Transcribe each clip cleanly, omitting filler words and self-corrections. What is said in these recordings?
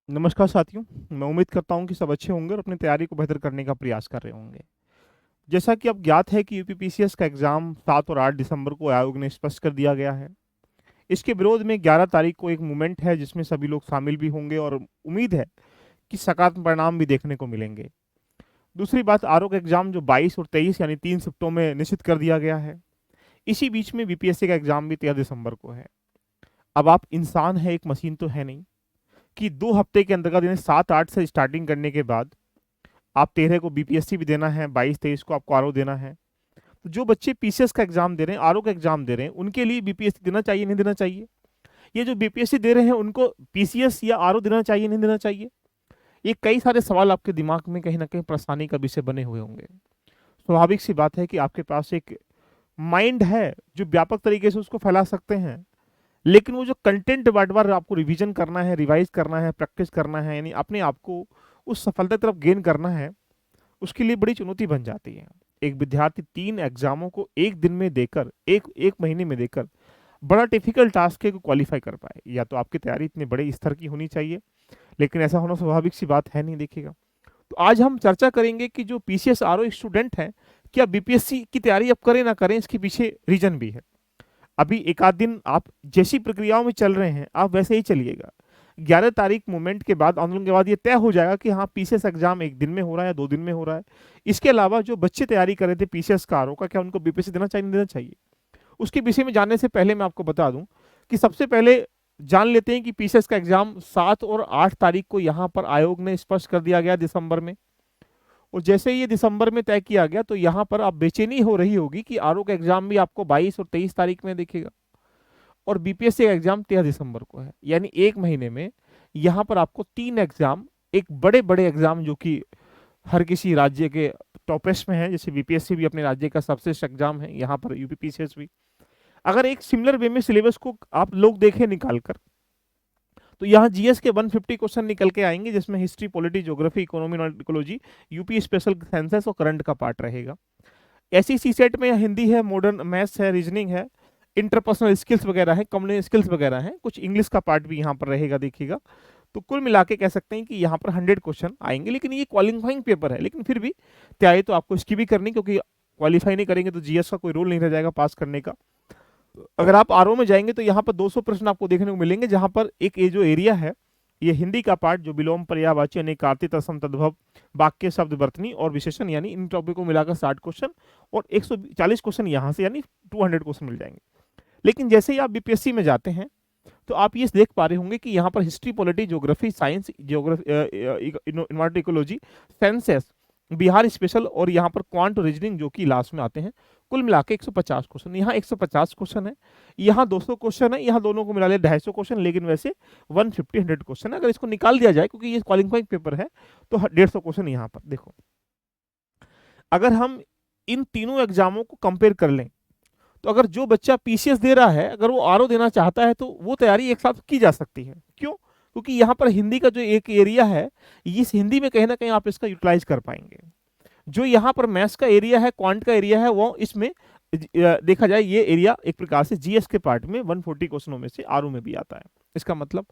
नमस्कार साथियों। मैं उम्मीद करता हूँ कि सब अच्छे होंगे और अपनी तैयारी को बेहतर करने का प्रयास कर रहे होंगे। जैसा कि अब ज्ञात है कि यूपीपीसीएस का एग्जाम 7 और 8 दिसंबर को आयोग ने स्पष्ट कर दिया गया है। इसके विरोध में 11 तारीख को एक मूवमेंट है जिसमें सभी लोग शामिल भी होंगे और उम्मीद है कि सकारात्मक परिणाम भी देखने को मिलेंगे। दूसरी बात, आरोप का एग्जाम जो 22 और 23 यानी 3 शिफ्टों में निश्चित कर दिया गया है। इसी बीच में बीपीएससी का एग्जाम भी 13 दिसंबर को है। अब आप इंसान है, एक मशीन तो है नहीं कि 2 हफ्ते के अंतर्गत यानी 7-8 से स्टार्टिंग करने के बाद आप 13 को बीपीएससी भी देना है, 22-23 को आपको आरओ देना है। तो जो बच्चे पीसीएस का एग्जाम दे रहे हैं, आरओ का एग्जाम दे रहे हैं, उनके लिए बीपीएससी देना चाहिए, नहीं देना चाहिए? ये जो बीपीएससी दे रहे हैं उनको पीसीएस या आरओ देना चाहिए, नहीं देना चाहिए? ये कई सारे सवाल आपके दिमाग में कहीं ना कहीं परेशानी का विषय बने हुए होंगे। स्वाभाविक सी बात है कि आपके पास एक माइंड है जो व्यापक तरीके से उसको फैला सकते हैं, लेकिन वो जो कंटेंट बार बार आपको रिवीजन करना है, रिवाइज करना है, प्रैक्टिस करना है, यानी अपने आप को उस सफलता की तरफ गेन करना है, उसके लिए बड़ी चुनौती बन जाती है। एक विद्यार्थी 3 एग्जामों को एक दिन में देकर, एक एक महीने में देकर बड़ा डिफिकल्ट टास्क है को क्वालिफाई कर पाए। या तो आपकी तैयारी इतने बड़े स्तर की होनी चाहिए, लेकिन ऐसा होना स्वाभाविक सी बात है नहीं, देखिएगा। तो आज हम चर्चा करेंगे कि जो पीसीएस आरओ स्टूडेंट हैं, क्या बीपीएससी की तैयारी अब करें ना करें, इसके पीछे रीजन भी है। अभी एक आध दिन आप जैसी प्रक्रियाओं में चल रहे हैं आप वैसे ही चलिएगा। 11 तारीख मूवमेंट के बाद, आंदोलन के बाद ये तय हो जाएगा कि हाँ पीसीएस एग्जाम एक दिन में हो रहा है या 2 दिन में हो रहा है। इसके अलावा जो बच्चे तैयारी कर रहे थे पीसीएस का आरओ का, क्या उनको बीपीएससी देना चाहिए, नहीं देना चाहिए? उसके विषय में जानने से पहले मैं आपको बता दूं कि सबसे पहले जान लेते हैं कि पीसीएस का एग्जाम 7 और 8 तारीख को यहाँ पर आयोग ने स्पष्ट कर दिया गया दिसंबर में। और जैसे ही ये दिसंबर में तय किया गया तो यहाँ पर आप बेचैनी हो रही होगी कि आरओ का एग्जाम भी आपको 22 और 23 तारीख में दिखेगा और बीपीएससी का एग्जाम 13 दिसंबर को है। यानी एक महीने में यहाँ पर आपको 3 एग्जाम, एक बड़े बड़े एग्जाम जो कि हर किसी राज्य के टॉपेस्ट में है, जैसे बीपीएससी भी अपने राज्य का सबसे एग्जाम है, यहाँ पर यूपीपीसीएस भी। अगर एक सिमिलर वे में सिलेबस को आप लोग देखें निकाल कर, तो यहाँ जीएस के 150 क्वेश्चन निकल के आएंगे, जिसमें history, polity, geography, economy, ecology, UP special sciences और करंट का पार्ट रहेगा। ऐसी सी सेट में हिंदी है, मॉडर्न मैथ्स है, रीजनिंग है, इंटरपर्सनल स्किल्स वगैरह है, कम्युनिकेशन स्किल्स वगैरह है, कुछ इंग्लिश का पार्ट भी यहाँ पर रहेगा, देखिएगा। तो कुल मिला के कह सकते हैं कि यहाँ पर 100 क्वेश्चन आएंगे, लेकिन ये क्वालिफाइंग पेपर है, लेकिन फिर भी तैयारी तो आपको इसकी भी करनी, क्योंकि क्वालिफाई नहीं करेंगे तो जीएस का कोई रोल नहीं रह जाएगा पास करने का। अगर आप आरओ में जाएंगे तो यहाँ पर 200 प्रश्न आपको देखने को मिलेंगे, जहाँ पर एक ये जो एरिया है, ये हिंदी का पार्ट जो विलोम, पर्यायवाची, अनेकार्थी, तत्सम, तद्भव, वाक्य, शब्द, वर्तनी और विशेषण, यानी इन टॉपिक को मिलाकर 60 क्वेश्चन और 140 क्वेश्चन यहाँ से, यानी 200 क्वेश्चन मिल जाएंगे। लेकिन जैसे ही आप बीपीएससी में जाते हैं तो आप ये देख पा रहे होंगे कि यहाँ पर history, polity, geography, science, geography, environment, ecology, senses, Bihar special और यहाँ पर क्वांट और रीजनिंग जो कि लास्ट में आते हैं, कुल मिला के 150 क्वेश्चन। यहाँ 150 क्वेश्चन है, यहाँ 200 क्वेश्चन है, यहाँ दोनों को मिला ले 250 क्वेश्चन, लेकिन वैसे 150 क्वेश्चन है। अगर इसको निकाल दिया जाए, क्योंकि ये क्वालिफाइंग पेपर है, तो 150 क्वेश्चन यहाँ पर देखो। अगर हम इन तीनों एग्जामों को कंपेयर कर लें, तो अगर जो बच्चा पीसीएस दे रहा है, अगर वो आरओ देना चाहता है, तो वो तैयारी एक साथ की जा सकती है। क्यों? क्योंकि यहाँ पर हिंदी का जो एक एरिया है, इस हिंदी में कहीं ना कहीं आप इसका यूटिलाइज कर पाएंगे। जो यहाँ पर मैथ्स का एरिया है, क्वांट का एरिया है, वो इसमें देखा जाए ये एरिया एक प्रकार से जीएस के पार्ट में 140 क्वेश्चनों में से आरओ में भी आता है। इसका मतलब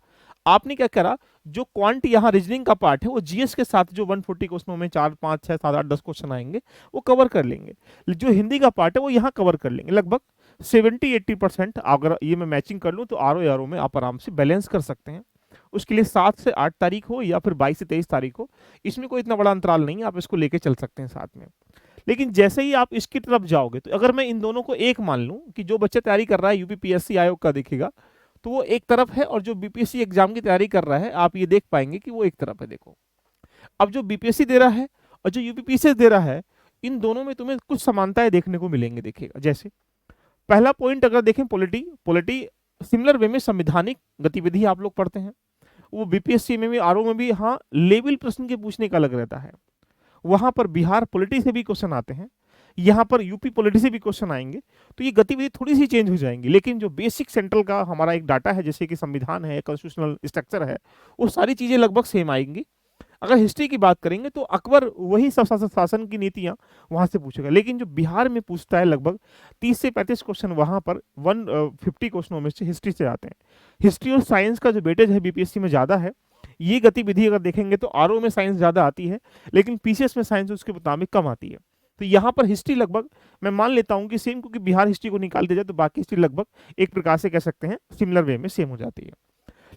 आपने क्या करा, जो क्वांट यहाँ रीजनिंग का पार्ट है, वो जीएस के साथ जो 140 क्वेश्चनों में 4, 5, 6, 7, 8, 10 क्वेश्चन आएंगे, वो कवर कर लेंगे। जो हिंदी का पार्ट है वो यहाँ कवर कर लेंगे। लगभग 70-80% अगर ये मैं मैचिंग कर लूँ तो आरओ में आप आराम से बैलेंस कर सकते हैं। उसके लिए 7 से 8 तारीख हो या फिर 22 से 23 तारीख हो, इसमें कोई इतना बड़ा अंतराल नहीं है, आप इसको लेके चल सकते हैं साथ में। लेकिन जैसे ही आप इसकी तरफ जाओगे, तो अगर मैं इन दोनों को एक मान लूं कि जो बच्चा तैयारी कर रहा है यूपीपीएससी आयोग का, दिखेगा तो वो एक तरफ है, और जो बीपीएससी एग्जाम की तैयारी कर रहा है, आप ये देख पाएंगे कि वो एक तरफ है। देखो, अब जो बीपीएससी दे रहा है और जो यूपीपीसीएस दे रहा है, इन दोनों में तुम्हें कुछ समानताएं देखने को मिलेंगे, देखिएगा। जैसे पहला पॉइंट अगर देखें, पॉलिटी, पॉलिटी सिमिलर वे में संविधानिक गतिविधि आप लोग पढ़ते हैं, वो बीपीएससी में भी आरओ में भी, हाँ, लेवल प्रश्न के पूछने का अलग रहता है। वहां पर बिहार पॉलिटी से भी क्वेश्चन आते हैं, यहाँ पर यूपी पॉलिटी से भी क्वेश्चन आएंगे, तो ये गतिविधि थोड़ी सी चेंज हो जाएंगी, लेकिन जो बेसिक सेंट्रल का हमारा एक डाटा है, जैसे कि संविधान है, कॉन्स्टिट्यूशनल स्ट्रक्चर है, वो सारी चीजें लगभग सेम आएंगी। अगर हिस्ट्री की बात करेंगे तो अकबर वही सब शासन की नीतियां वहां से पूछेगा, लेकिन जो बिहार में पूछता है लगभग 30 से 35 क्वेश्चन वहां पर 150 क्वेश्चनों में से हिस्ट्री से आते हैं। हिस्ट्री और साइंस का जो वेटेज है बीपीएससी में ज्यादा है, ये गतिविधि अगर देखेंगे तो आरओ में साइंस ज़्यादा आती है, लेकिन पीसीएस में साइंस उसके मुताबिक कम आती है। तो यहाँ पर हिस्ट्री लगभग मैं मान लेता हूँ कि सेम, क्योंकि बिहार हिस्ट्री को निकाल दिया जाए तो बाकी हिस्ट्री लगभग एक प्रकार से कह सकते हैं सिमिलर वे में सेम हो जाती है।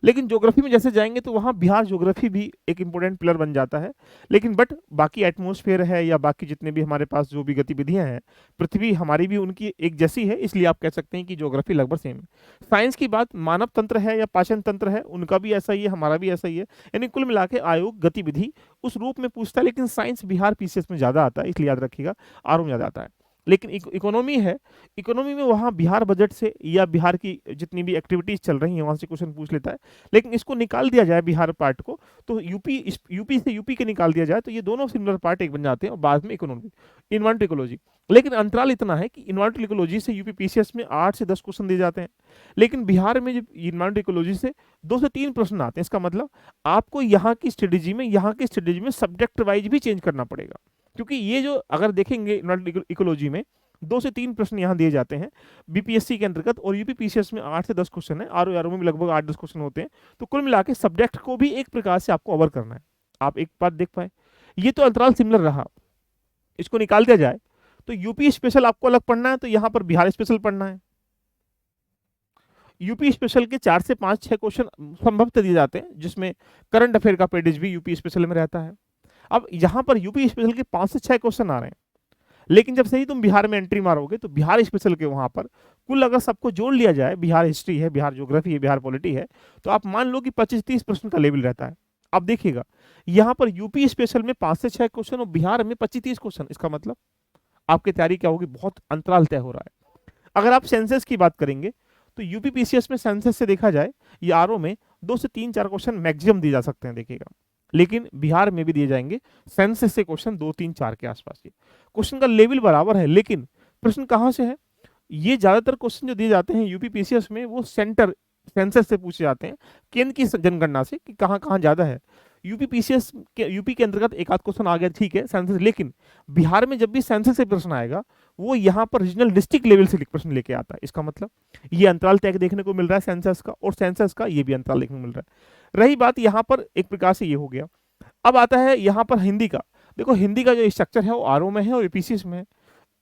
लेकिन ज्योग्राफी में जैसे जाएंगे तो वहाँ बिहार ज्योग्राफी भी एक इंपॉर्टेंट पिलर बन जाता है। लेकिन बट बाकी एटमॉस्फेयर है या बाकी जितने भी हमारे पास जो भी गतिविधियां हैं, पृथ्वी हमारी भी उनकी एक जैसी है, इसलिए आप कह सकते हैं कि ज्योग्राफी लगभग सेम है। साइंस की बात मानव तंत्र है या पाचन तंत्र है, उनका भी ऐसा ही है, हमारा भी ऐसा ही है। यानी कुल मिला के आयोग गतिविधि उस रूप में पूछता है, लेकिन साइंस बिहार पीसीएस में ज़्यादा आता है, इसलिए याद रखिएगा आर में ज़्यादा आता है। लेकिन इकोनॉमी है, इकोनॉमी में वहाँ बिहार बजट से या बिहार की जितनी भी एक्टिविटीज चल रही हैं वहाँ से क्वेश्चन पूछ लेता है। लेकिन इसको निकाल दिया जाए बिहार पार्ट को, तो यूपी से यूपी के निकाल दिया जाए तो ये दोनों सिमिलर पार्ट एक बन जाते हैं, और बाद में इकोनॉमी इन्वायरमेंटल इकोलॉजी। लेकिन अंतराल इतना है कि इन्वायरमेंटल इकोलॉजी से यूपी पीसीएस में 8 से 10 क्वेश्चन दिए जाते हैं, लेकिन बिहार में जो इन्वायरमेंटल इकोलॉजी से 2 से 3 प्रश्न आते हैं। इसका मतलब आपको यहाँ की स्ट्रेटेजी में सब्जेक्ट वाइज भी चेंज करना पड़ेगा, क्योंकि ये जो अगर देखेंगे इकोलॉजी में 2 से 3 प्रश्न यहाँ दिए जाते हैं बीपीएससी के अंतर्गत, और यूपी पीसीएस में 8 से 10 क्वेश्चन है, आरओ में भी लगभग 8-10 क्वेश्चन होते हैं। तो कुल मिला के सब्जेक्ट को भी एक प्रकार से आपको कवर करना है। आप एक बात देख पाए, ये तो अंतराल सिमिलर रहा, इसको निकाल दिया जाए तो यूपी स्पेशल आपको अलग पढ़ना है, तो यहाँ पर बिहार स्पेशल पढ़ना है। यूपी स्पेशल के 4 से 5-6 क्वेश्चन संभवतः दिए जाते हैं, जिसमें करंट अफेयर का पेडिज भी यूपी स्पेशल में रहता है। अब यहाँ पर यूपी स्पेशल के 5 से 6 क्वेश्चन आ रहे हैं, लेकिन जब से ही तुम बिहार में एंट्री मारोगे तो बिहार स्पेशल के वहां पर कुल अगर सबको जोड़ लिया जाए, बिहार हिस्ट्री है, बिहार ज्योग्राफी है, बिहार पॉलिटी है, तो आप मान लो कि 25-30 प्रश्न का लेवल रहता है। अब देखिएगा यहाँ पर यूपी स्पेशल में 5 से 6 क्वेश्चन और बिहार में 25-30 क्वेश्चन, इसका मतलब आपकी तैयारी क्या होगी, बहुत अंतराल तय हो रहा है। अगर आप सेंसस की बात करेंगे तो यूपी पीसीएस में सेंसस से देखा जाए या आरओ में 2 से 3-4 क्वेश्चन मैक्सिमम दिए जा सकते हैं, देखिएगा। लेकिन बिहार में भी दिए जाएंगे सेंसस से क्वेश्चन 2-3-4 के आसपास के क्वेश्चन का लेवल बराबर है। लेकिन प्रश्न कहां से है, ये ज्यादातर क्वेश्चन जो दिए जाते हैं यूपी पीसीएस में वो सेंसस से पूछे जाते हैं, केंद्र की जनगणना से कि कहां कहां ज्यादा है। यूपी के अंतर्गत एक आध क्वेश्चन आ गया, ठीक है, सेंसस। लेकिन बिहार में जब भी सेंसस से प्रश्न आएगा वो यहाँ पर रीजनल डिस्ट्रिक्ट लेवल से प्रश्न लेके आता है। इसका मतलब ये अंतराल तय देखने को मिल रहा है सेंसस का, और सेंसस का ये भी अंतराल देखने को मिल रहा है। रही बात यहाँ पर एक प्रकार से ये हो गया। अब आता है यहाँ पर हिंदी का। देखो हिंदी का जो स्ट्रक्चर है वो आरओ में है और पीसीएस में है,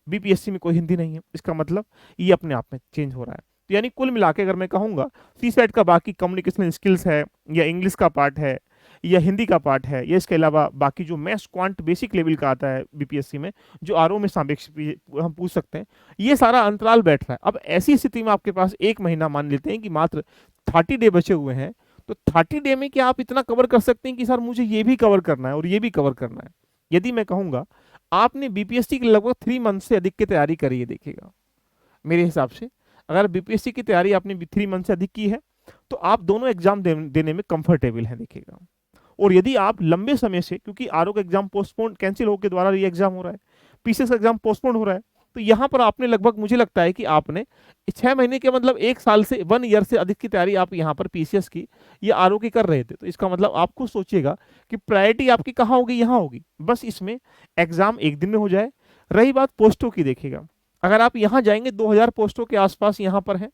बीपीएससी में कोई हिंदी नहीं है। इसका मतलब ये अपने आप में चेंज हो रहा है। तो यानी कुल मिला के अगर मैं कहूँगा सी सेट का बाकी कम्युनिकेशन स्किल्स है या इंग्लिश का पार्ट है या हिंदी का पार्ट है, या इसके अलावा बाकी जो मैथ्स क्वांट बेसिक लेवल का आता है बीपीएससी में, जो आरओ में सापेक्ष हम पूछ सकते हैं, ये सारा अंतराल बैठ रहा है। अब ऐसी स्थिति में आपके पास 1 महीना मान लेते हैं कि मात्र 30 डे बचे हुए हैं, तो 30 डे में क्या आप इतना कवर कर सकते हैं कि सर मुझे ये भी कवर करना है और ये भी कवर करना है? यदि मैं कहूँगा आपने बीपीएससी की लगभग 3 मंथ से अधिक की तैयारी करी है, देखिएगा मेरे हिसाब से अगर बीपीएससी की तैयारी आपने 3 मंथ से अधिक की है तो आप दोनों एग्जाम देने में कंफर्टेबल हैं, देखिएगा। और यदि आप लंबे समय से, क्योंकि आरओ का एग्जाम पोस्टपोन कैंसिल होकर द्वारा ये एग्जाम हो रहा है, पीसीएस का एग्जाम पोस्टपोन हो रहा है, तो यहाँ पर आपने लगभग मुझे लगता है कि आपने 6 महीने के मतलब 1 साल से 1 ईयर से अधिक की तैयारी आप यहाँ पर पीसीएस की या आरओ की कर रहे थे। तो इसका मतलब आपको सोचिएगा कि प्रायोरिटी आपकी कहाँ होगी, यहाँ होगी। बस इसमें एग्जाम एक दिन में हो जाए। रही बात पोस्टों की, देखिएगा अगर आप यहाँ जाएंगे 2000 पोस्टों के आसपास यहाँ पर है,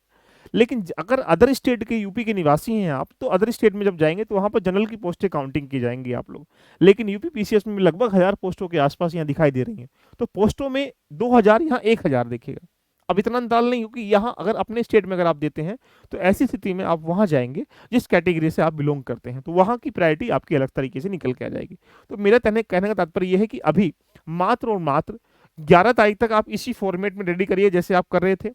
लेकिन अगर अदर स्टेट के यूपी के निवासी हैं आप, तो अदर स्टेट में जब जाएंगे तो वहां पर जनरल की पोस्टें काउंटिंग की जाएंगी आप लोग। लेकिन यूपी पीसीएस में लगभग 1000 पोस्टों के आसपास यहाँ दिखाई दे रही हैं, तो पोस्टों में 2000 यहाँ 1000, देखिएगा। अब इतना अंतराल नहीं, क्योंकि यहाँ अगर अपने स्टेट में अगर आप देते हैं तो ऐसी स्थिति में आप वहाँ जाएंगे जिस कैटेगरी से आप बिलोंग करते हैं, तो वहाँ की प्रायोरिटी आपकी अलग तरीके से निकल के आ जाएगी। तो मेरा कहने का तात्पर्य यह है कि अभी मात्र और मात्र 11 तारीख तक आप इसी फॉर्मेट में रेडी करिए जैसे आप कर रहे थे।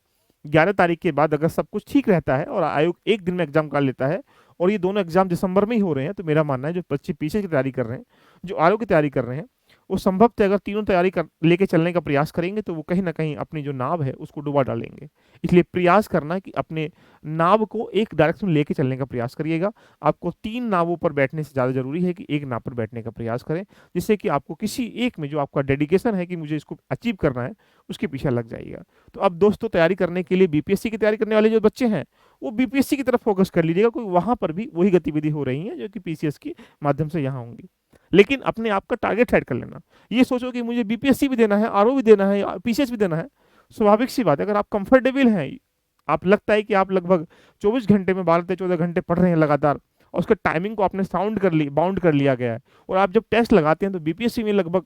11 तारीख के बाद अगर सब कुछ ठीक रहता है और आयोग एक दिन में एग्जाम कर लेता है, और ये दोनों एग्जाम दिसंबर में ही हो रहे हैं, तो मेरा मानना है जो बच्चे पीछे की तैयारी कर रहे हैं, जो आयोग की तैयारी कर रहे हैं, वो संभवतः अगर तीनों तैयारी लेके चलने का प्रयास करेंगे तो वो कहीं ना कहीं अपनी जो नाव है उसको डुबा डालेंगे। इसलिए प्रयास करना कि अपने नाव को एक डायरेक्शन में लेके चलने का प्रयास करिएगा। आपको 3 नावों पर बैठने से ज़्यादा जरूरी है कि एक नाव पर बैठने का प्रयास करें, जिससे कि आपको किसी एक में जो आपका डेडिकेशन है कि मुझे इसको अचीव करना है, उसके पीछे लग जाइएगा। तो अब दोस्तों तैयारी करने के लिए बीपीएससी की तैयारी करने वाले जो बच्चे हैं वो बीपीएससी की तरफ फोकस कर लीजिएगा, क्योंकि वहां पर भी वही गतिविधि हो रही है जो कि पीसीएस के माध्यम से यहाँ होंगी। लेकिन अपने आप का टारगेट सेट कर लेना, ये सोचो कि मुझे बीपीएससी भी देना है, आरओ भी देना है, पीसीएस भी देना है। स्वाभाविक सी बात है, अगर आप कंफर्टेबल हैं, आप लगता है कि आप लगभग 24 घंटे में 12 से 14 घंटे पढ़ रहे हैं लगातार, और उसके टाइमिंग को आपने बाउंड कर लिया गया है, और आप जब टेस्ट लगाते हैं तो बीपीएससी में लगभग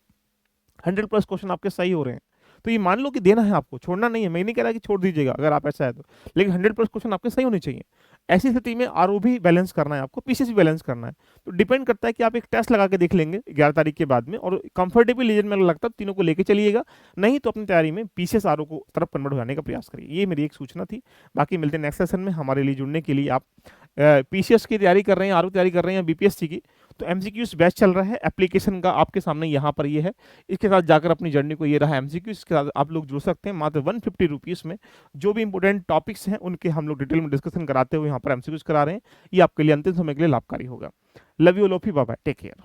100+ क्वेश्चन आपके सही हो रहे हैं, तो ये मान लो कि देना है आपको, छोड़ना नहीं है। मैं नहीं कह रहा कि छोड़ दीजिएगा अगर आप ऐसा है तो, लेकिन 100+ क्वेश्चन आपके सही होने चाहिए। ऐसी स्थिति में आरओ भी बैलेंस करना है आपको, पीसीएस भी बैलेंस करना है। तो डिपेंड करता है कि आप एक टेस्ट लगा के देख लेंगे 11 तारीख के बाद में, और कंफर्टेबल रीजन में लगता है तीनों को लेके चलिएगा, नहीं तो अपनी तैयारी में पीसीएस आरओ को तरफ कन्वर्ट हो जाने का प्रयास करिए। ये मेरी एक सूचना थी। बाकी मिलते हैं नेक्स्ट सेशन में। हमारे लिए जुड़ने के लिए आप पीसीएस की तैयारी कर रहे हैं, आरओ तैयारी कर रहे हैं, बीपीएससी की, तो एमसीक्यूज बैच चल रहा है, एप्लीकेशन का आपके सामने यहाँ पर ये है। इसके साथ जाकर अपनी जर्नी को, ये रहा एमसीक्यू, इसके साथ आप लोग जुड़ सकते हैं मात्र 150 रुपीज़ में। जो भी इंपॉर्टेंट टॉपिक्स हैं उनके हम लोग डिटेल में डिस्कशन कराते हुए यहाँ पर एमसीक्यूज करा रहे हैं। ये आपके लिए अंतिम समय के लिए लाभकारी होगा। लव यू लोफी, बाय बाय, टेक केयर।